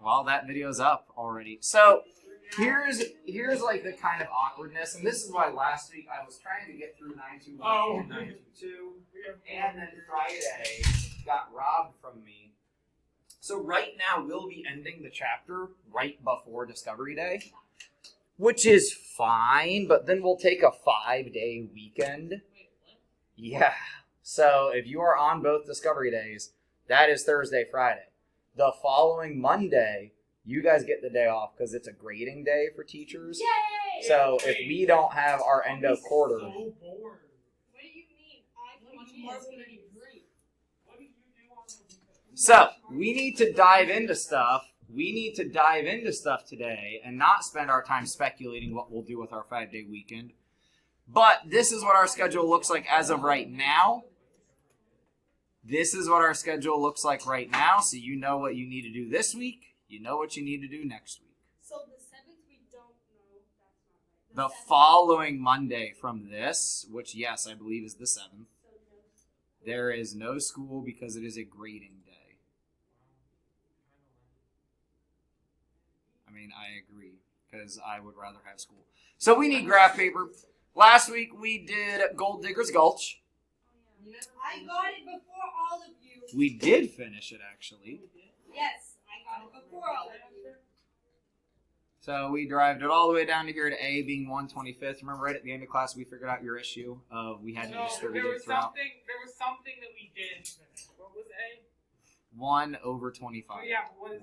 Well, that video's up already. So here's like the kind of awkwardness, and this is why last week I was trying to get through 921 and 922, and then Friday got robbed from me. So right now we'll be ending the chapter right before Discovery Day, which is fine, but then we'll take a 5-day weekend. Yeah. So if you are on both Discovery Days, that is Thursday, Friday. The following Monday, you guys get the day off because it's a grading day for teachers. Yay! So if we don't have our end of quarter. So bored. What do you mean? So we need to dive into stuff. We need to dive into stuff today and not spend our time speculating what we'll do with our 5-day weekend. But this is what our schedule looks like as of right now. This is what our schedule looks like right now. So you know what you need to do this week. You know what you need to do next week. So the 7th we don't know. That's not right. The following Monday from this, which yes, I believe is the 7th, there is no school because it is a grading day. I mean, I agree because I would rather have school. So we need graph paper. Last week we did Gold Digger's Gulch. I got it before all of you. We did finish it actually. Yes, I got it before all of you. So we derived it all the way down to here to A being 1/25th. Remember, right at the end of class, we figured out your issue of we had to distribute it throughout. There was something that we did finish. What was A? 1/25. Oh, yeah, what is it?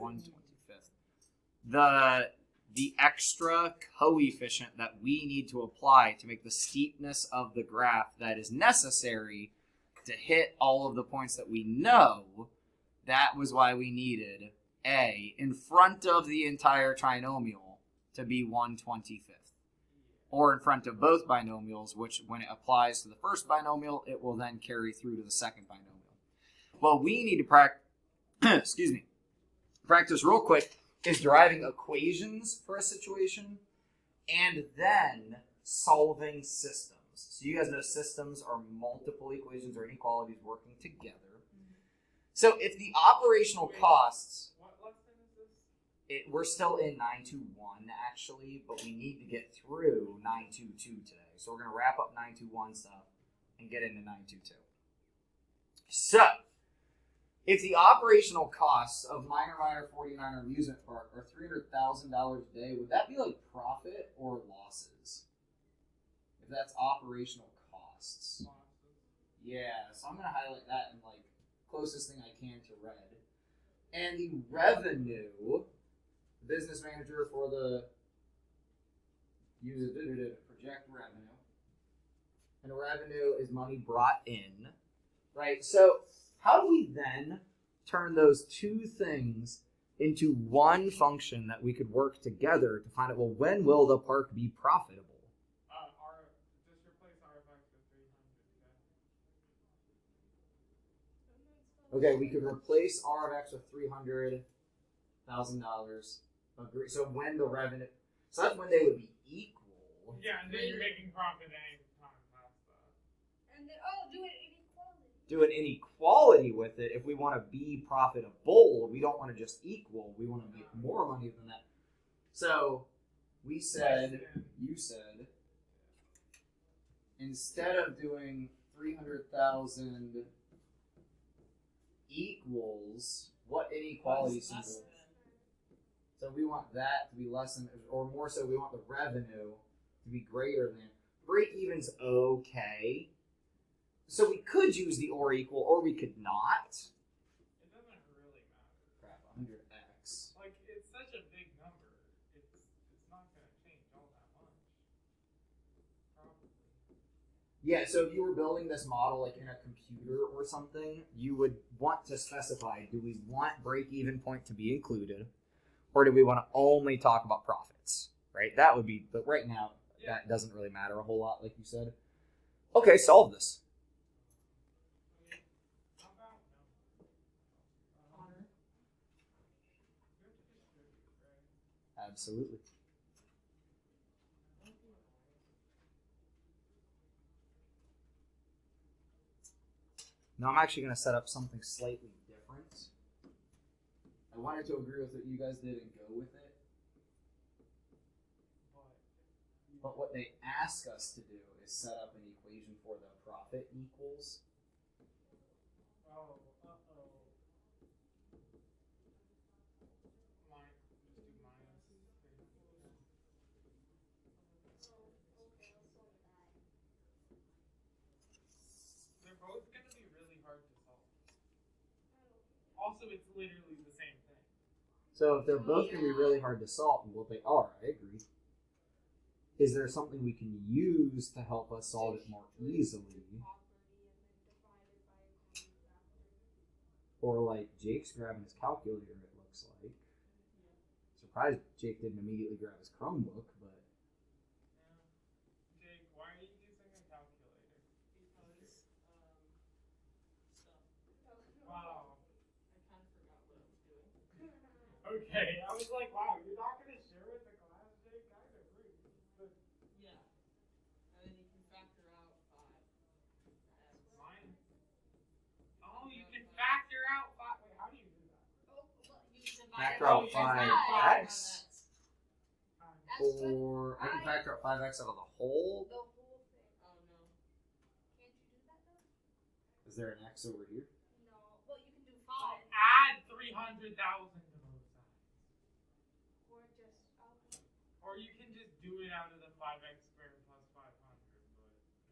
1/25th. The extra coefficient that we need to apply to make the steepness of the graph that is necessary to hit all of the points that we know, that was why we needed A in front of the entire trinomial to be 1/25th. Or in front of both binomials, which when it applies to the first binomial, it will then carry through to the second binomial. Well, we need to practice real quick is deriving equations for a situation and then solving systems. So you guys know systems are multiple equations or inequalities working together. So if the operational costs, What lesson is this? we're still in 921 actually, but we need to get through 922 today. So we're going to wrap up 921 stuff and get into 922. So if the operational costs of Minor 49er amusement park are $300,000 a day, would that be like profit or losses? If that's operational costs. Yeah, so I'm going to highlight that in like closest thing I can to red. And the revenue, business manager for the project revenue. And revenue is money brought in, right? So how do we then turn those two things into one function that we could work together to find out, well, when will the park be profitable? Just replace R of X with 300. Okay, we could replace R of X with $300,000. Agree. So when the revenue, so that's when they would be equal. Yeah, and then you're making profit any time past that. And then, do it inequality. Do an inequality with it. If we want to be profitable, we don't want to just equal. We want to make more money than that. So we said, you said, instead of doing 300,000 equals, what inequality symbol? So we want that to be less than, or more so, we want the revenue to be greater than. Break even's okay. So we could use the or equal, or we could not. It doesn't really matter. Crap, 100x. Like, it's such a big number. It's not going to change all that much. Probably. Yeah, so if you were building this model like in a computer or something, you would want to specify, do we want break-even point to be included, or do we want to only talk about profits, right? That would be, but right now, that doesn't really matter a whole lot, like you said. Okay, solve this. How about Absolutely. Now I'm actually going to set up something slightly different. I wanted to agree with what you guys did and go with it. But what they ask us to do is set up an equation for the profit equals. Oh, uh-oh. Just do minus. They're both going to be really hard to solve. Also, it's literally the same thing. So if they're both going to be really hard to solve, well, they are, I agree. Is there something we can use to help us solve it more easily? Or like Jake's grabbing his calculator, it looks like. Surprised Jake didn't immediately grab his Chromebook, but Yeah. Jake, why are you using a calculator? Because stuff. Wow. I kind of forgot what I was doing. Okay, I was like, wow, you're not going to share with the class, Jake? Kind of rude. But Yeah. And then you can factor out 5. mine. Oh, you can factor out 5. Wait, how do you do that? Oh, well, you divide factor it out by 5x. That's what Or I can factor out 5x out of the whole. the whole thing. Oh no. Can't you do that though? Is there an x over here? No. Well, you can do So 5. add 300,000 to both sides. Or just okay. Or you can just do it out of the 5x squared plus 500.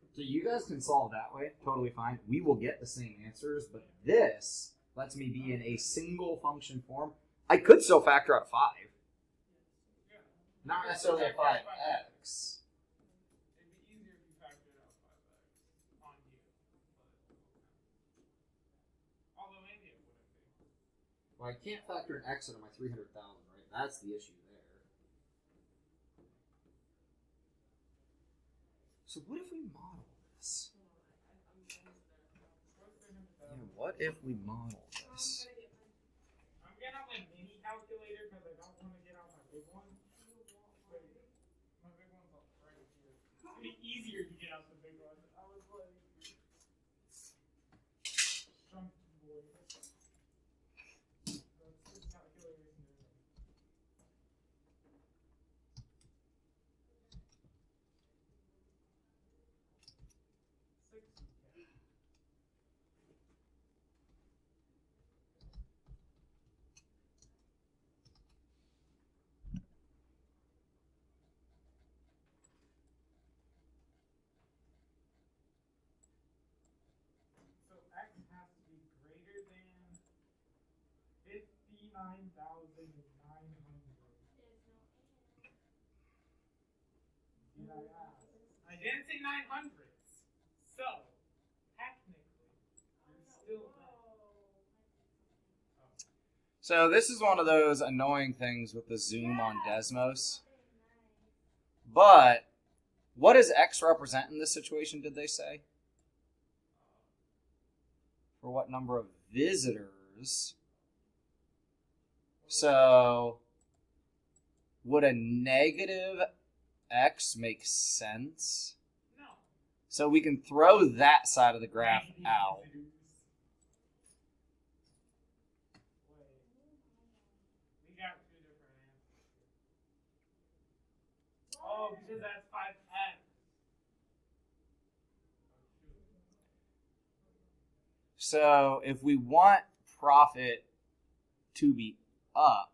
But So you guys can solve that way, totally fine. We will get the same answers, but this lets me be in a single function form. I could still factor out 5. yeah. Not necessarily a 5x. It'd be easier if you factored out 5x on you. But although maybe it wouldn't be. Well, I can't factor an x out of my 300,000, right? That's the issue there. So what if we model this? Yeah, what if we model this? I'm getting out my mini calculator because I don't want to get out my big one. Wait, my big one's right here. It's gonna be easier to get out the big one. I was like, chunky boy. That's his calculator's new. 60K. So x has to be greater than 59,900. Did I ask? I didn't say 900s. So, technically, you're still right. So this is one of those annoying things with the zoom on Desmos. But what does x represent in this situation, did they say? For what number of visitors? So would a negative x make sense? No. So we can throw that side of the graph out. Wait. We got 2 different answers here. Oh, because that's 5x. So if we want profit to be up,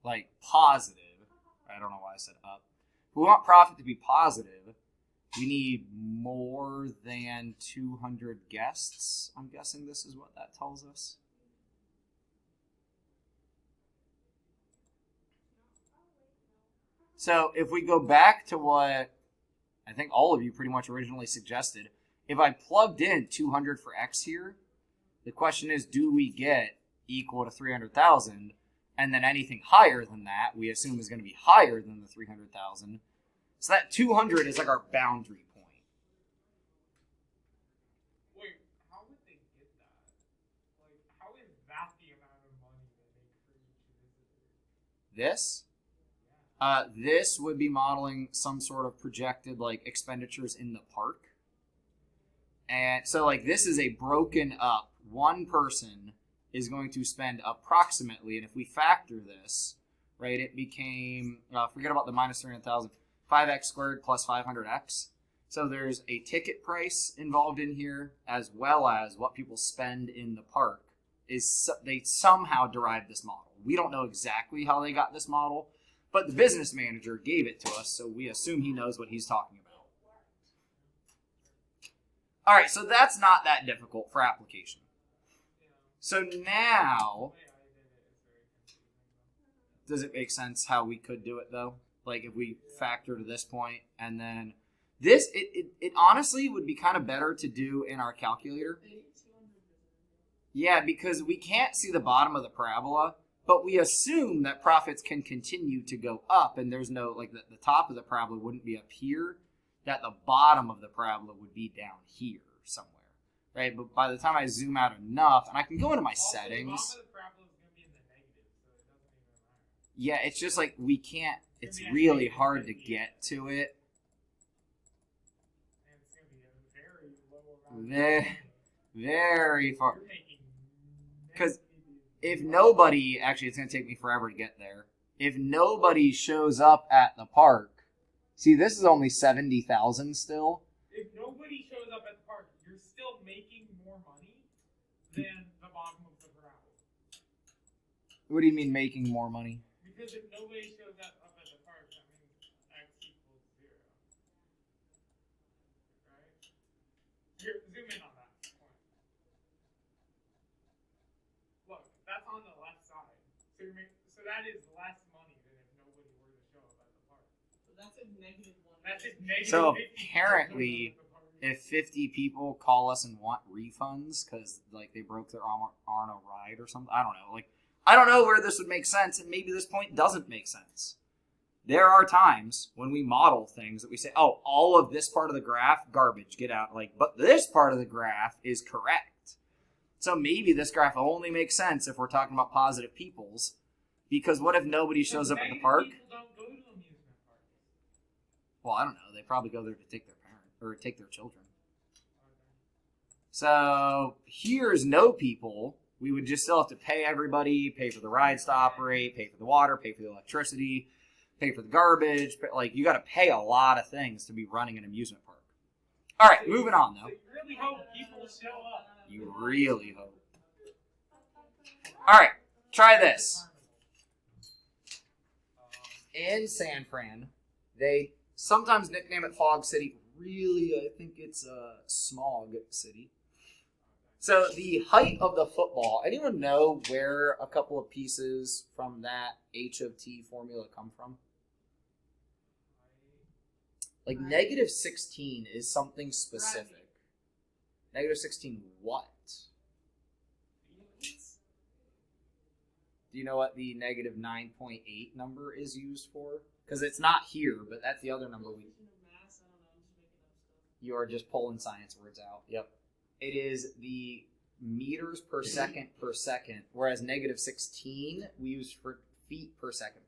like positive, I don't know why I said up. If we want profit to be positive, we need more than 200 guests. I'm guessing this is what that tells us. So if we go back to what I think all of you pretty much originally suggested, if I plugged in 200 for x here, the question is, do we get equal to 300,000? And then anything higher than that, we assume is going to be higher than the 300,000. So that 200 is like our boundary point. Wait, how would they get that? Like, how is that the amount of money that they make for each visitor? This? This would be modeling some sort of projected like expenditures in the park. And so like this is a broken up, one person is going to spend approximately, and if we factor this, right, it became, forget about the minus 300,000, 5x squared plus 500x. So there's a ticket price involved in here, as well as what people spend in the park. They somehow derived this model. We don't know exactly how they got this model, but the business manager gave it to us, so we assume he knows what he's talking about. All right, so that's not that difficult for application. So now, does it make sense how we could do it though? Like if we factor to this point and then this, it honestly would be kind of better to do in our calculator. Yeah, because we can't see the bottom of the parabola, but we assume that profits can continue to go up, and there's no, like the top of the parabola wouldn't be up here, that the bottom of the parabola would be down here somewhere, right? But by the time I zoom out enough, and I can go into my settings. Yeah, it's just like we can't, it's really hard to get to it. Very far. Because if nobody, actually it's going to take me forever to get there. If nobody shows up at the park, see this is only 70,000 still. If nobody shows up at the park, you're still making more money than the bottom of the parabola. What do you mean making more money? Because if nobody shows up at the park, that means x equals 0. Right? Here, zoom in on that point. Look, that's on the left side. So that is less money than if nobody were to show up at the park. So that's a negative 1. That's a negative. So 50 apparently, if 50 people call us and want refunds because like they broke their arm on a ride or something, I don't know. Like I don't know where this would make sense, and maybe this point doesn't make sense. There are times when we model things that we say, oh, all of this part of the graph, garbage, get out. Like, but this part of the graph is correct. So maybe this graph only makes sense if we're talking about positive peoples, because what if nobody shows up at the park? People don't go to amusement parks. Well, I don't know. They probably go there to take their parent or take their children. So here's no people. We would just still have to pay everybody, pay for the rides to operate, pay for the water, pay for the electricity, pay for the garbage. Like, you got to pay a lot of things to be running an amusement park. All right, moving on, though. So you really hope people show up. You really hope. All right, try this. In San Fran, they sometimes nickname it Fog City. Really, I think it's a Smog City. So the height of the football, anyone know where a couple of pieces from that H of T formula come from? Like negative 16 is something specific. Negative 16 what? Do you know what the negative 9.8 number is used for? Because it's not here, but that's the other number we... You are just pulling science words out. Yep. It is the meters per second, whereas negative 16 we use for feet per second.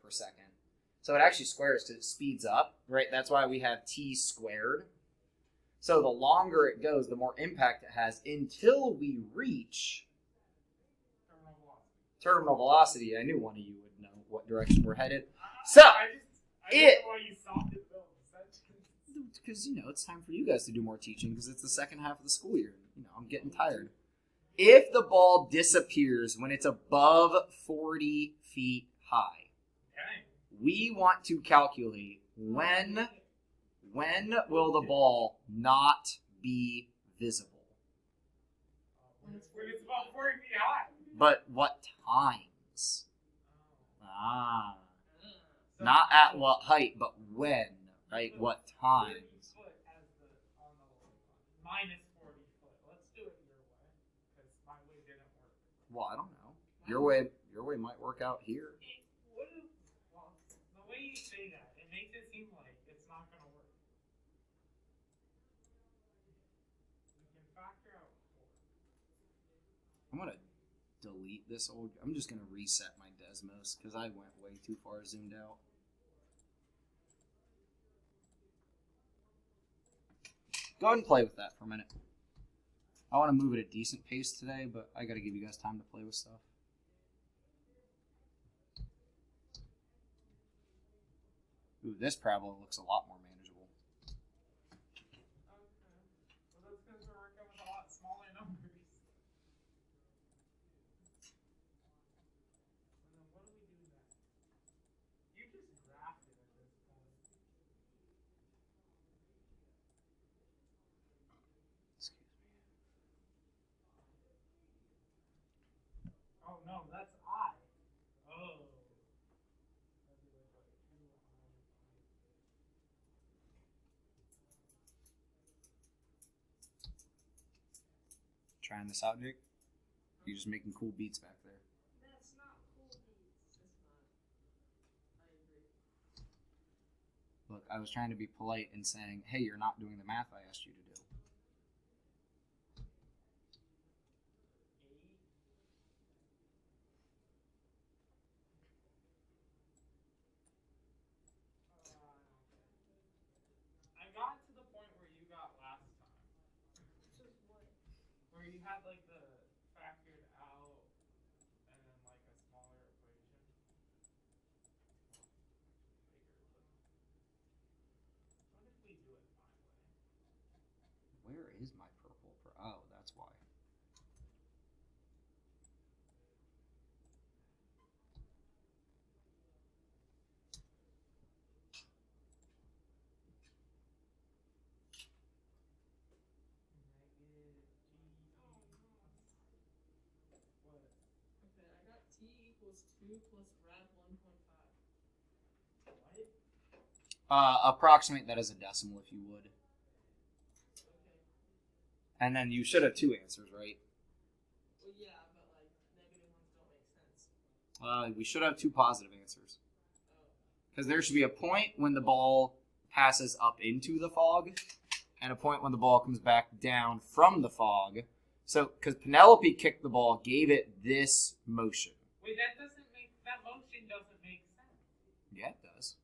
So it actually squares because it speeds up, right? That's why we have t squared. So the longer it goes, the more impact it has until we reach terminal velocity. I knew one of you would know what direction we're headed. So, because, it's time for you guys to do more teaching because it's the second half of the school year. I'm getting tired. If the ball disappears when it's above 40 feet high, we want to calculate when will the ball not be visible? When it's about 40 feet high. But what times? Not at what height, but when, right? What times? Minus 40 foot. Let's do it your way, because my way didn't work. Well, I don't know. Your way might work out here. The way you say that, it makes it seem like it's not going to work. We can factor out 4. I'm gonna delete this old. I'm just gonna reset my Desmos because I went way too far zoomed out. Go ahead and play with that for a minute. I want to move at a decent pace today, but I got to give you guys time to play with stuff. Ooh, this parabola looks a lot more manageable. Okay. Well, that's because we're working with a lot smaller numbers. And then what do we do next? You just graphed it at this point. Excuse me. Oh no, that's I. Oh. That'd be like what, 2I. Trying this out, Jake? You're just making cool beats back there. That's not cool beats. It's not. I agree. Look, I was trying to be polite and saying, hey, you're not doing the math I asked you to do. 8. I got to the point where you got last time. Which is what? Where you had like the factored out and then like a smaller equation. Bigger, but what if we do it my way? Where is my purple? Oh, that's why. Negative G. Oh no. What? Okay, I got t equals 2 plus rad 1.5. What? Approximate that as a decimal if you would. Okay. And then you should have two answers, right? Well, yeah, but like negative ones don't make sense. We should have two positive answers. Oh. Because there should be a point when the ball passes up into the fog, and a point when the ball comes back down from the fog. So, because Penelope kicked the ball, gave it this motion. Wait, that motion doesn't make sense. Yeah, it does.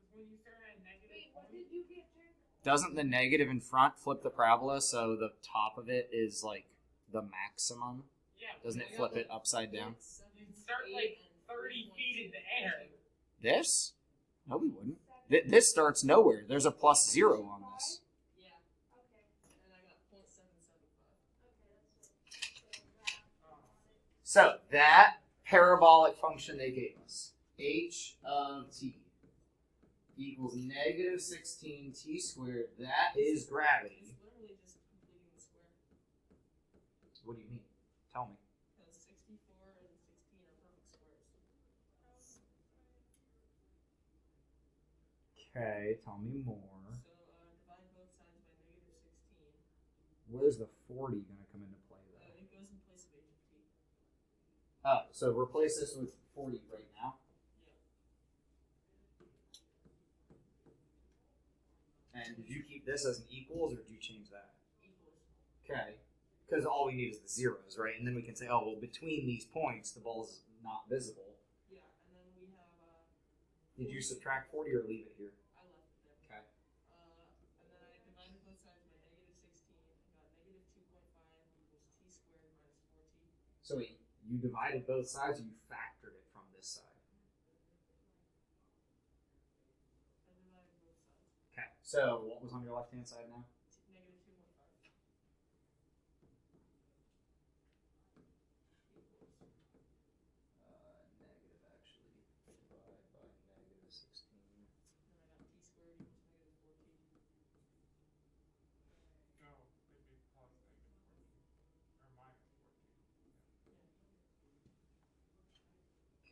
Because when you start at negative Wait, what point, did you get, Jake? Doesn't the negative in front flip the parabola so the top of it is like the maximum? yeah, Doesn't I it got, flip like, it upside down? 0.78 you'd start like 30 feet in the air. This? No, we wouldn't. This starts nowhere. There's a plus 0 on this. Yeah, Okay. and I got 0.775. Okay, that's it. So that parabolic function they gave us, h of t equals negative 16 t squared. That is gravity. It's literally just completing the square. What do you mean? Tell me. Because 64 and 16 are perfect squares. Okay, tell me more. So divide both sides by negative 16. Where's the 40 going to come into play though? It goes in place of h of t. Oh, so replace this with 40 right now. Yeah. And did you keep this as an equals or did you change that? Equals. Okay. Because all we need is the zeros, right? And then we can say, oh, well, between these points, the ball's not visible. Yeah, and then we have Did you subtract 40 or leave it here? I left it there. Okay. And then I divided both sides by negative 16 and got negative 2.5 equals t squared minus 4t. So wait, you divided both sides or you factored it from this side? I divided both sides. Okay. So what was on your left-hand side now? Negative 2.5 equals Negative actually. Divide by negative 16. then I got t squared equals negative 4t. no, it'd be plus negative 14. Or minus 14.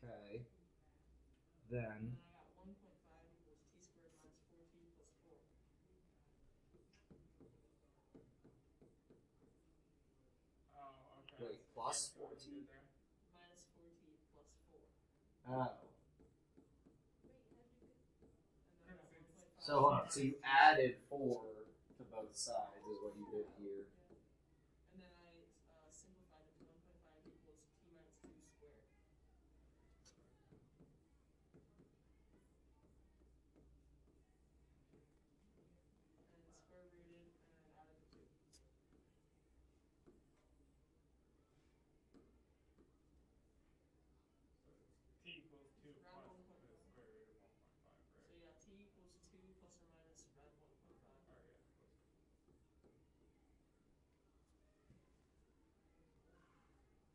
Okay. And Then then I got 1.5 equals t squared minus 4t plus 4. Oh, okay. wait, plus Yeah, 14. there. Minus 4t plus 4. Oh. Wait, how'd you get? And then I got 1.5. So hold on. So you added 4 to both sides is what you did here. Yeah. And then I simplified it to 1.5 equals t minus 2 squared. And square rooted and then added the 2.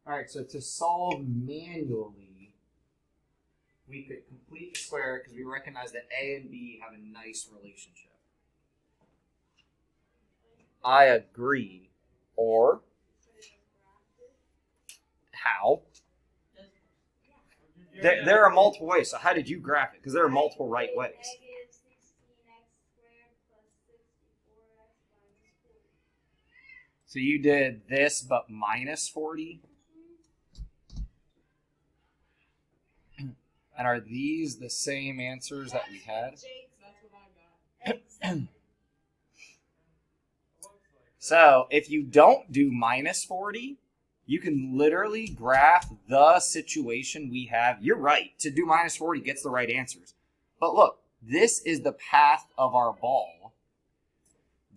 All right, so to solve manually, we could complete the square because we recognize that A and B have a nice relationship. I agree. Or how? There are multiple ways. So how did you graph it? Because there are multiple right ways. Negative 16x squared plus 64x minus 40. So you did this, but minus 40. And are these the same answers that we had? Jakes, that's what I got. Exactly. So if you don't do minus 40, you can literally graph the situation we have. You're right. To do minus 40 gets the right answers. But look, this is the path of our ball.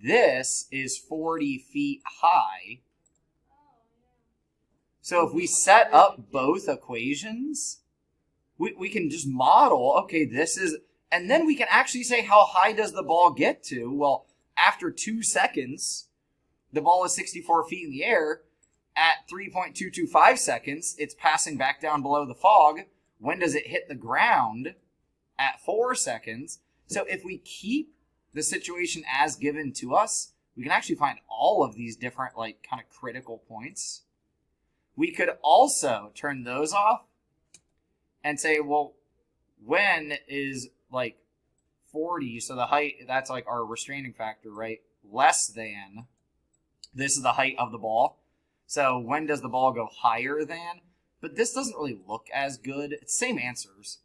This is 40 feet high. So if we set up both equations, we can just model, okay, this is, and then we can actually say how high does the ball get to? Well, after 2 seconds, the ball is 64 feet in the air. At 3.225 seconds, it's passing back down below the fog. When does it hit the ground? At 4 seconds. So if we keep the situation as given to us, we can actually find all of these different, like, kind of critical points. We could also turn those off and say, well, when is, like, 40, so the height, that's like our restraining factor, right? Less than, this is the height of the ball. So when does the ball go higher than? But this doesn't really look as good. It's same answers.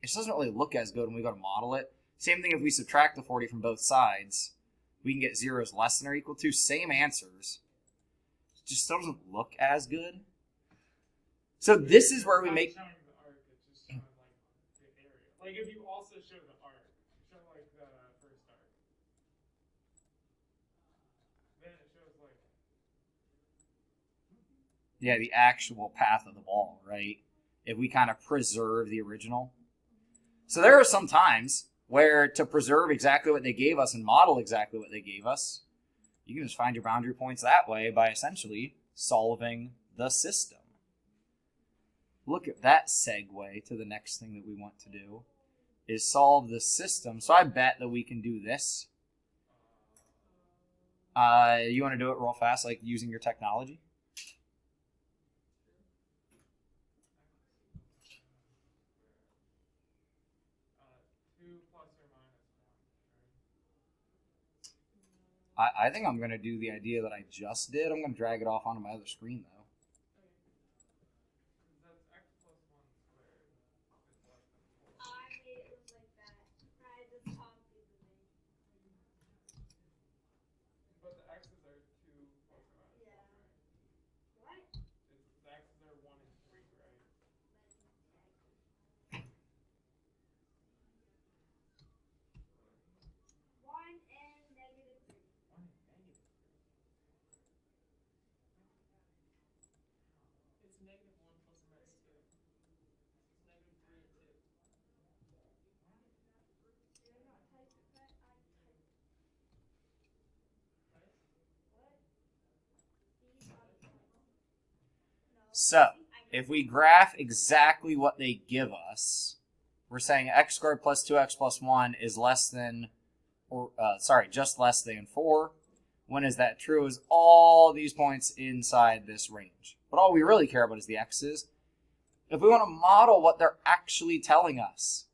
It just doesn't really look as good when we go to model it. Same thing if we subtract the 40 from both sides. We can get zeros less than or equal to. Same answers. It just doesn't look as good. So this is where we make... Showing the arc, it's just showing like the area. Like if you also show the arc, show like the first arc. Then it shows like... Yeah, the actual path of the ball, right? If we kind of preserve the original. So there are some times where to preserve exactly what they gave us and model exactly what they gave us, you can just find your boundary points that way by essentially solving the system. Look at that segue to the next thing that we want to do is solve the system. So I bet that we can do this. You want to do it real fast, like using your technology? I think I'm going to do the idea that I just did. I'm going to drag it off onto my other screen, though. I made it look like that. I just copied the name. But the x's are 2 plus or minus 1, Yeah. right? What? The x's are 1 and 3, right? One and negative 3. 1 and negative 3. It's negative 1 plus or minus 2. It's negative 3 and 2. Did I not type it right? I typed it. Right? What? These are the no. So, if we graph exactly what they give us, we're saying x squared plus 2x plus 1 is less than, or just less than 4. When is that true? Is all these points inside this range. But all we really care about is the x's. If we want to model what they're actually telling us,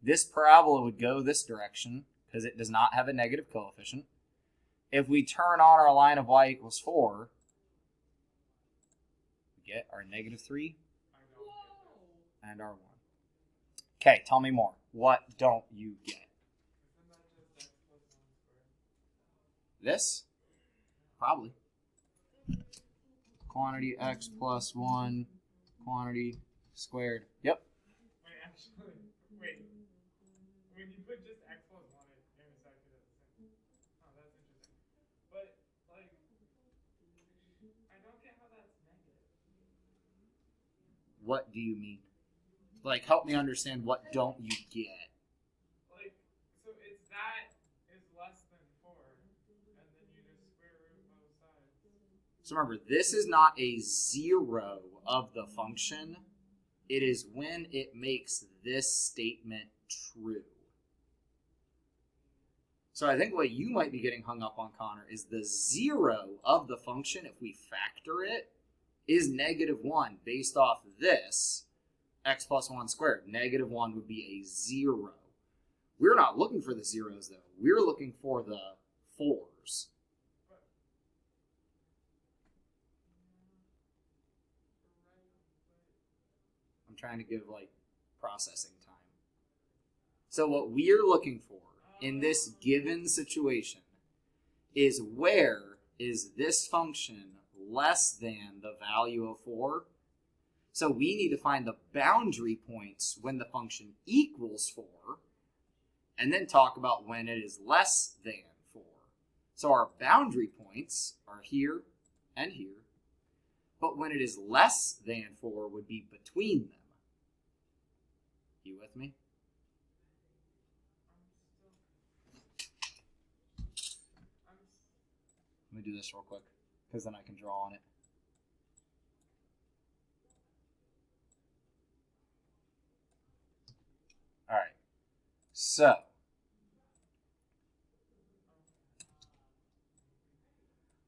this parabola would go this direction because it does not have a negative coefficient. If we turn on our line of y equals 4, we get our negative 3 and our 1. Okay, tell me more. What don't you get? Isn't that just x plus 1 squared? This? Probably. Quantity x plus 1, quantity squared. Yep. Wait, actually, wait. When you put just x plus 1, it intersected at the same. Oh, that's interesting. But, like, I don't get how that's negative. What do you mean? Like, help me understand what don't you get? Like, so it's that is less than 4, and then you just square root both sides. So remember, this is not a zero of the function. It is when it makes this statement true. So I think what you might be getting hung up on, Connor, is the zero of the function, if we factor it, is -1 based off this, x plus 1 squared. -1 would be a 0. We're not looking for the zeros, though. We're looking for the 4s. I'm trying to give, like, processing time. So what we're looking for in this given situation is where is this function less than the value of 4? So we need to find the boundary points when the function equals 4, and then talk about when it is less than 4. So our boundary points are here and here, but when it is less than 4 would be between them. You with me? Let me do this real quick, because then I can draw on it. All right, so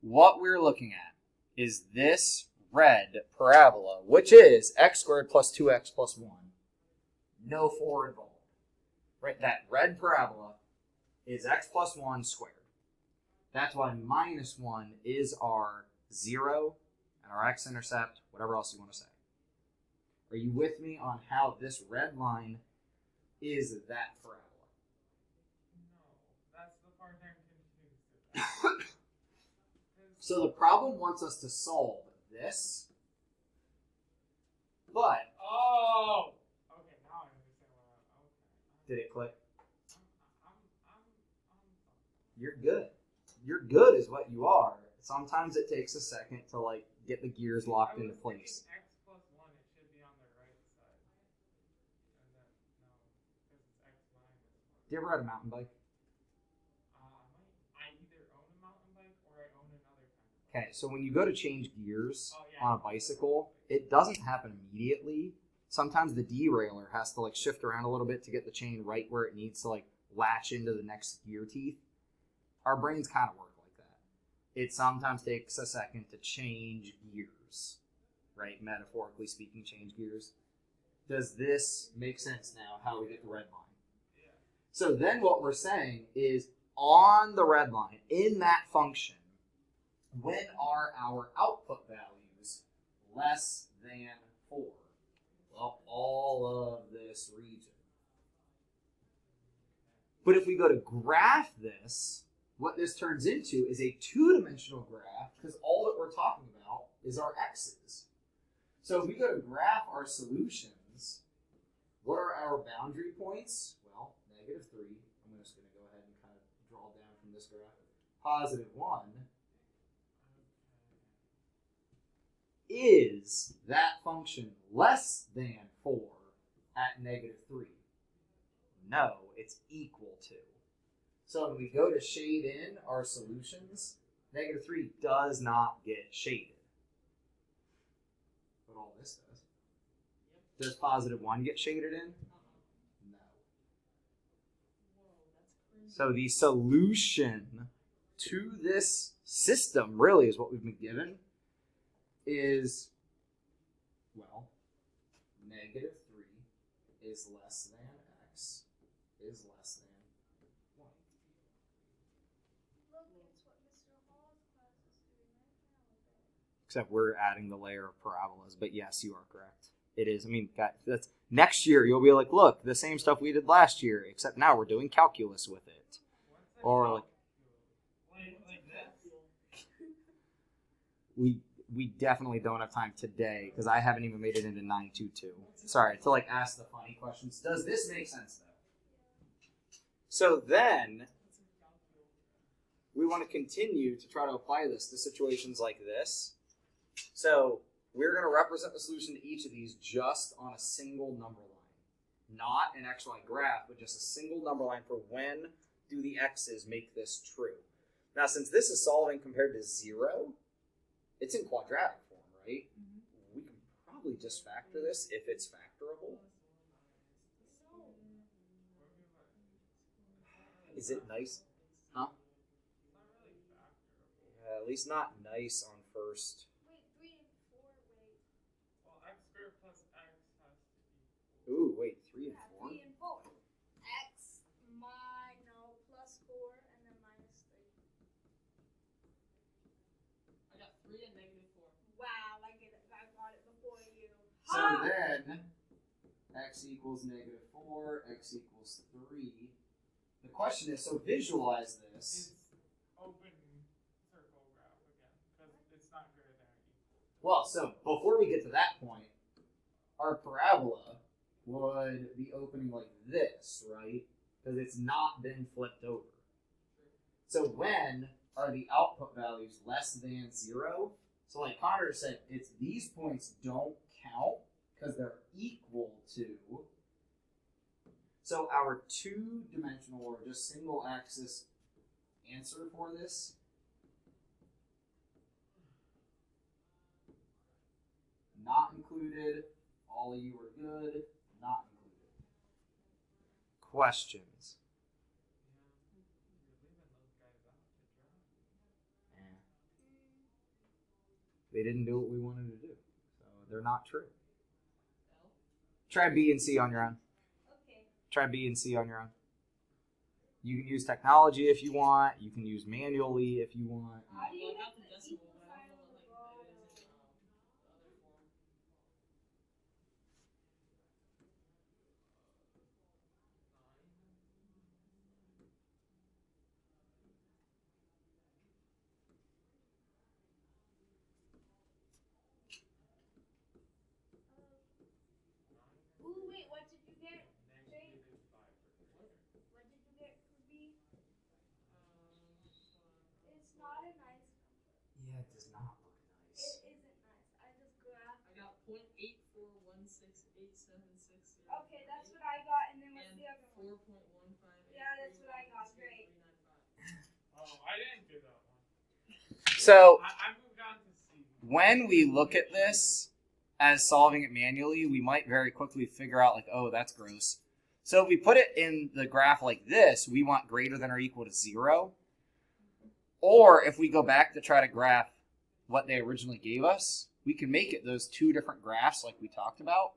what we're looking at is this red parabola, which is x squared plus 2x plus 1. No 4 involved. Right? That red parabola is x plus 1 squared. That's why -1 is our 0 and our x-intercept, whatever else you want to say. Are you with me on how this red line is that parabola? No, that's the part I'm confused about. So the problem wants us to solve this, but Oh! Okay, now I understand what okay. did it click? I'm You're good. You're good is what you are. Sometimes it takes a second to like get the gears locked into place. X plus 1, it should be on the right side. And then, no, because it's x minus 1. Do you ever ride a mountain bike? I either own a mountain bike or I own another kind of bike. Okay, so when you go to change gears Oh, yeah. on a bicycle, it doesn't happen immediately. Sometimes the derailleur has to like shift around a little bit to get the chain right where it needs to like latch into the next gear teeth. Our brains kind of work like that. It sometimes takes a second to change gears, right? Metaphorically speaking, change gears. Does this make sense now, how we get the red line? Yeah. So then what we're saying is on the red line, in that function, when are our output values less than 4? Well, all of this region. But if we go to graph this, what this turns into is a two-dimensional graph, because all that we're talking about is our x's. So if we go to graph our solutions, what are our boundary points? Well, -3. I'm just going to go ahead and kind of draw down from this graph. +1 is that function less than 4 at -3? No, it's equal to. So when we go to shade in our solutions, -3 does not get shaded. But all this does. Does +1 get shaded in? No. Whoa, that's crazy. So the solution to this system really is what we've been given is, well, -3 is less than x is less than 1. Look, it's what Mr. Hall's class is doing right now. Except we're adding the layer of parabolas. But yes, you are correct. It is. I mean, that's next year you'll be like, look, the same stuff we did last year, except now we're doing calculus with it. Or like this? we definitely don't have time today because I haven't even made it into 922. Sorry, to like ask the funny questions. Does this make sense though? So then we want to continue to try to apply this to situations like this. So we're going to represent the solution to each of these just on a single number line. Not an XY graph, but just a single number line for when do the x's make this true. Now, since this is solving compared to 0, It's in quadratic form, right? We can probably just factor this if it's factorable. Is it nice? Huh? Yeah, at least not nice on first. Wait, 3 and 4, wait. Well, x squared plus x has to equal. Ooh, wait, 3 and 4? 3 and 4. X plus 4 and then minus 3. I got 3 and -4. Wow, I get it. I got it before you. So then, x equals -4, x equals 3. The question is, so visualize this. It's open circle graph again, because it's not greater than or equal. Well, so before we get to that point, our parabola would be opening like this, right? Because it's not been flipped over. So when are the output values less than 0? So like Connor said, it's these points don't count because they're equal to. So our two-dimensional or just single axis answer for this not included. All of you are good. Not included. Questions? You're leaving those guys out to dry. They didn't do what we wanted to do, so they're not true. Try B and C on your own. Okay. Try B and C on your own. You can use technology if you want. You can use manually if you want. How do you Well, I get got the the decimal, equal but I sign don't on know the what it is bottom? in the other form. Ooh, wait, what did you get? -5 for What did you get for B? Hold on. It's not a nice number. Yeah, it does not look It nice. isn't nice. I just graphed. I got 0.84168760. Okay, that's what I got, and then what's And the other one? 4.15. Yeah, that's what I got. Great. Oh, I didn't do that one. So I moved on to C. when we look at this as solving it manually, we might very quickly figure out like, oh, that's gross. So if we put it in the graph like this, we want greater than or equal to 0. Or if we go back to try to graph what they originally gave us, we can make it those two different graphs like we talked about.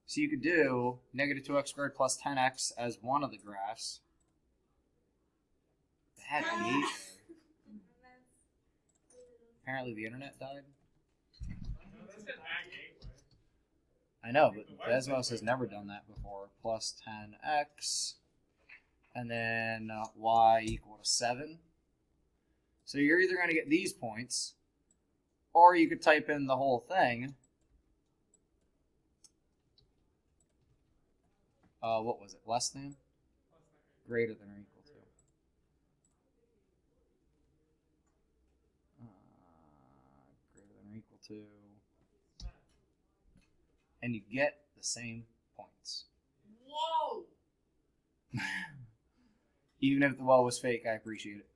So you could do -2x squared plus 10x as one of the graphs. Bad gate. Apparently the internet died. No, that's an ag gateway. I know, but Desmos has never done that before. Plus 10x, and then y equal to 7. So you're either going to get these points, or you could type in the whole thing. What was it? Less than? Greater than or equal to. Greater than or equal to. And you get the same points. Whoa! Even if the wall was fake, I appreciate it.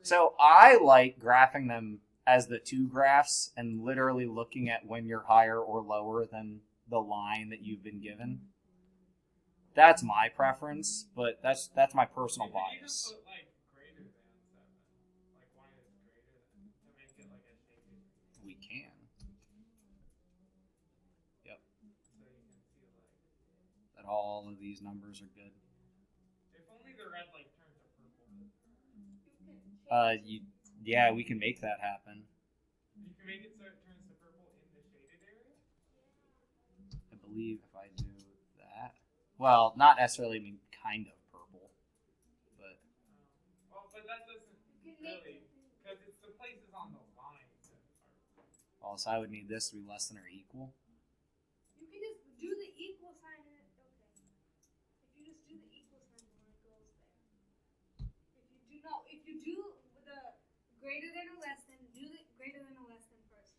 So I like graphing them as the two graphs and literally looking at when you're higher or lower than the line that you've been given. That's my preference, but that's my personal You could even bias. put like greater than 7. Like y is greater than to make it like a shaded. We can. Yep. So you can see like That all of these numbers are good. if only the red like turned to purple. Yeah, we can make that happen. You can make it so it turns to purple in the shaded area. I believe if I do that. Well, not necessarily mean kind of purple, but Well, but that doesn't really, because it's the places on the line that are. also I would need this to be less than or equal. You can just do the equal sign and it, okay. If you just do the equal sign when it goes there. If you do the greater than or less than, do the greater than or less than first.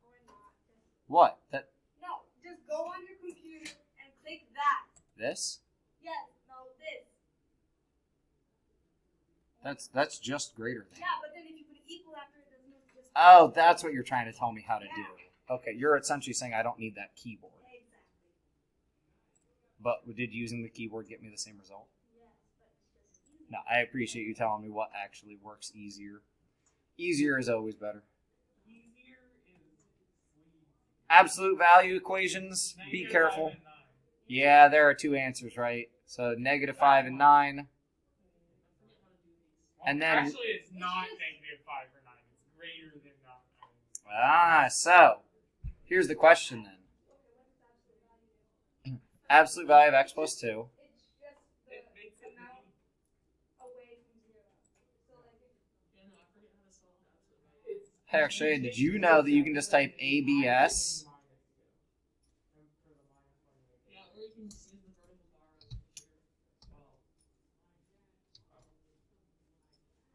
Or not. What? No, just go on your computer and click that. This? Yes, no, this. That's just greater than. Yeah, but then if you put equal after it, doesn't it just? Oh, that's what you're trying to tell me how to do. Okay, you're essentially saying I don't need that keyboard. Exactly. But did using the keyboard get me the same result? Yes, but it's just easy. No, I appreciate you telling me what actually works easier. Easier is always better. Easier is sleep. Absolute value equations, be Negative careful. 5 and 9. Yeah, there are two answers, right? So -5 and 9. And then- Actually, it's not -5 or 9. It's greater than 9. Ah, so here's the question then. Absolute value of x plus 2. It's just the It makes it amount easy. away from 0. So like if Yeah, no, I forget how to solve absolute value. Hey, Akshay, did you know that you can just type ABS? Yeah, or you can just use the vertical bar on the computer.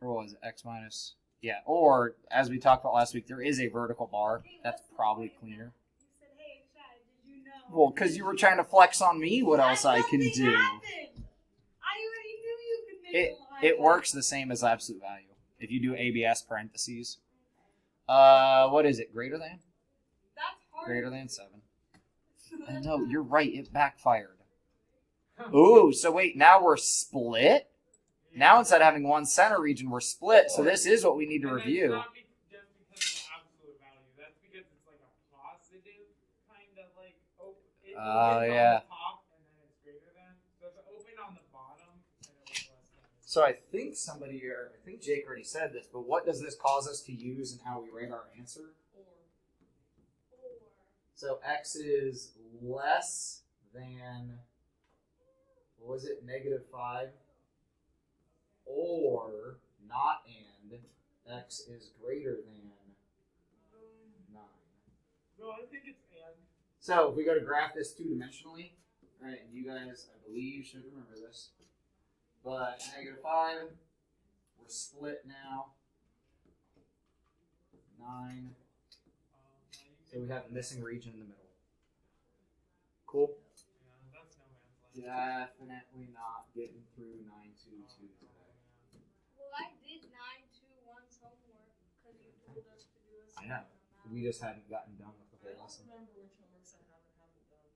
Or what was it? X minus. Yeah, or as we talked about last week, there is a vertical bar. hey, That's what's the probably point in cleaner. that? You said, hey, Chad, did you know? Well, because you were trying to flex on me what else I can Nothing do. happened. I already knew you could make It a line. it works the same as absolute value. If you do ABS parentheses. What is it? Greater than? That's hard. Greater than 7. I know, you're right. It backfired. Ooh, so wait, now we're split? Now instead of having one center region, we're split. So this is what we need to And that's review. not just because of the absolute value. That's because it's like a positive kind of like open. It opens Yeah. on the top and then it's greater than. So if it opened on the bottom, then it was less than. So I think somebody here, I think Jake already said this, but what does this cause us to use in how we write our answer? So x is less than, what was it, -5? Or not and x is greater than 9. No, I think it's and. So if we go to graph this two-dimensionally, right, and you guys, I believe, should remember this, but -5, we're split now, 9, so we have the missing region in the middle. Cool? Yeah, that's no man's land. Definitely not getting through 922 today. Well, I did 921's homework because you told us to do a I know. We just hadn't gotten done with the I whole don't lesson. remember which homeworks I have and haven't done.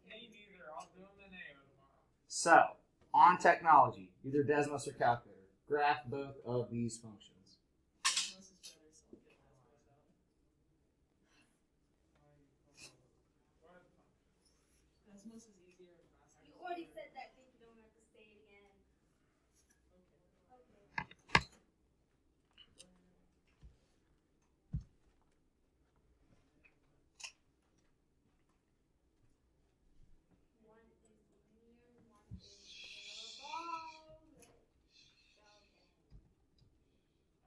Me neither. I'll do them in AO tomorrow. So, on technology, either Desmos or calculator, graph both of these functions. Desmos is better, so I'll get Desmos out. Desmos is easier and faster. You already said that thing. You don't have to say it again. Okay. Okay. One is linear, one is parabolic. Okay.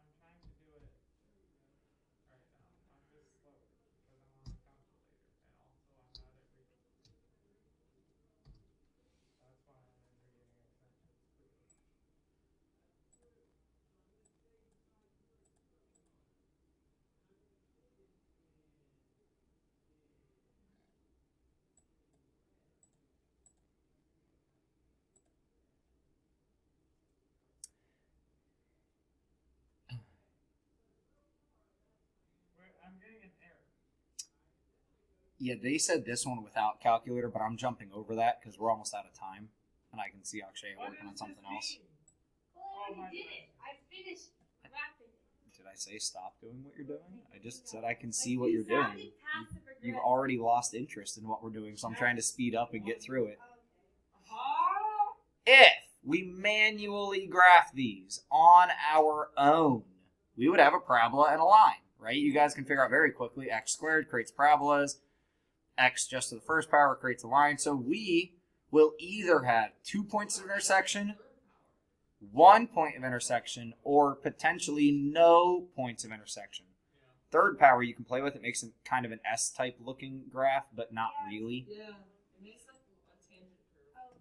I'm trying to do it right now. I'm just slow because I'm on a calculator and also I'm not at reading. That's why I'm reading extensions. I'm getting an error. Yeah, they said this one without calculator, but I'm jumping over that because we're almost out of time, and I can see Akshay What working on does something this else. mean? Well, I already did it. I finished wrapping it. Did I say stop doing what you're doing? I just said I can see what you're doing. sounded passive You've aggressive. already lost interest in what we're doing, so I'm trying to speed up and get through it. Huh? If we manually graph these on our own, we would have a parabola and a line, right? You guys can figure out very quickly, x squared creates parabolas, x just to the first power creates a line. So we will either have 2 points of intersection, 1 point of intersection, or potentially no points of intersection. Third power you can play with. It makes it kind of an S-type looking graph, but not really. Yeah, it makes like a tangent curve.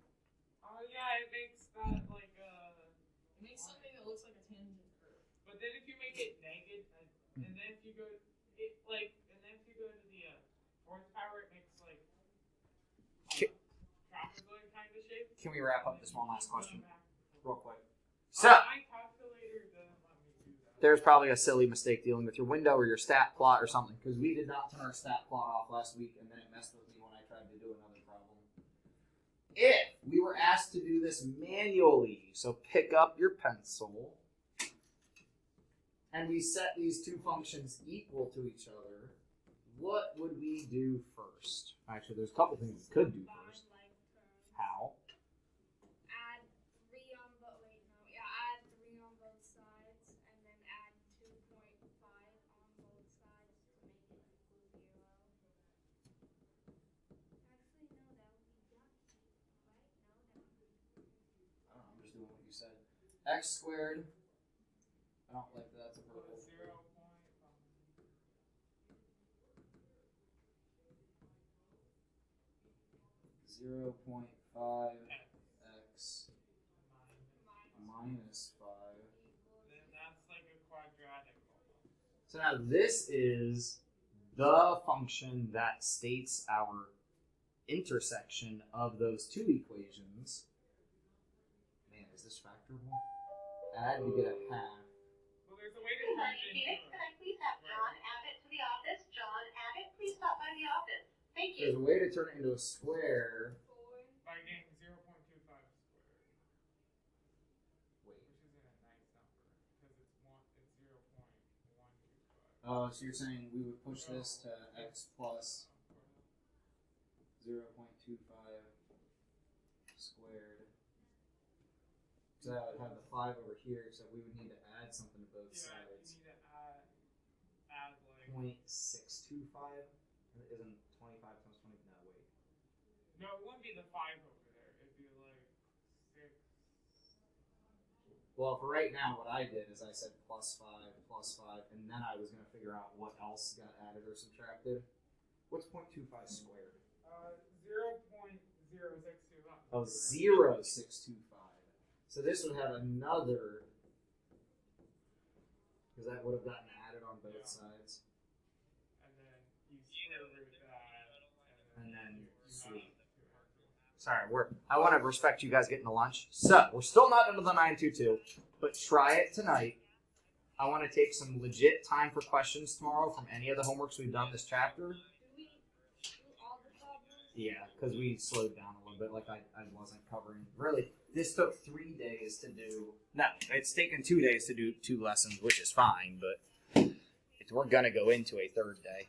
Oh yeah, it makes that like It makes something that looks like a tangent curve. But then if you make it negative, and then if you go, it like, and then if you go to the fourth power, it makes like trapezoid kind of shape. Can we wrap up this one last question real quick? So So, I calculate there's probably a silly mistake dealing with your window or your stat plot or something, because we did not turn our stat plot off last week, and then it messed with me when I tried to do another problem. If we were asked to do this manually, so pick up your pencil, and we set these two functions equal to each other, what would we do first? Actually, there's a couple things we could do first. How? Add 3 on both. Wait, no. Yeah, add 3 on both sides, and then add 2.5 on both sides to make it equal 0. Actually, no, that would be yucky, right? No, that would be. I don't know, I'm just doing what you said. X squared. I don't like that. That's a purple. 0.5 x minus 5. Then that's like a quadratic almost. So now this is the function that states our intersection of those two equations. Man, is this factorable? Add to get a half. Well, there's a way to turn it Phoenix, into can I please have John Abbott to the office? John Abbott, please stop by the office. Thank There's you. a way to turn it into a square. by getting 0.25 squared, Wait. which isn't a nice number because it's 0.125. Oh, so you're saying we would push this to x plus 0.25 squared. So that would have the 5 over here, so we would need to add something to both Yeah, sides. you need to add like 0.625? Isn't 25 times 20? No, wait. no, it wouldn't be the 5 over there. It'd be like 6. Well, for right now, what I did is I said plus 5, and then I was going to figure out what else got added or subtracted. What's 0.25 squared? 0.0625. Oh, 0.625. So this would have another, because that would have gotten added on both sides. And then you square root that, And then you sweet. add Sorry, I want to respect you guys getting to lunch. So, we're still not done with the 922, but try it tonight. I want to take some legit time for questions tomorrow from any of the homeworks we've done this chapter. Do we do all the problems? Yeah, because we slowed down a little bit, like I wasn't covering. Really, this took 3 days to do. No, it's taken 2 days to do 2 lessons, which is fine, but we're going to go into a third day.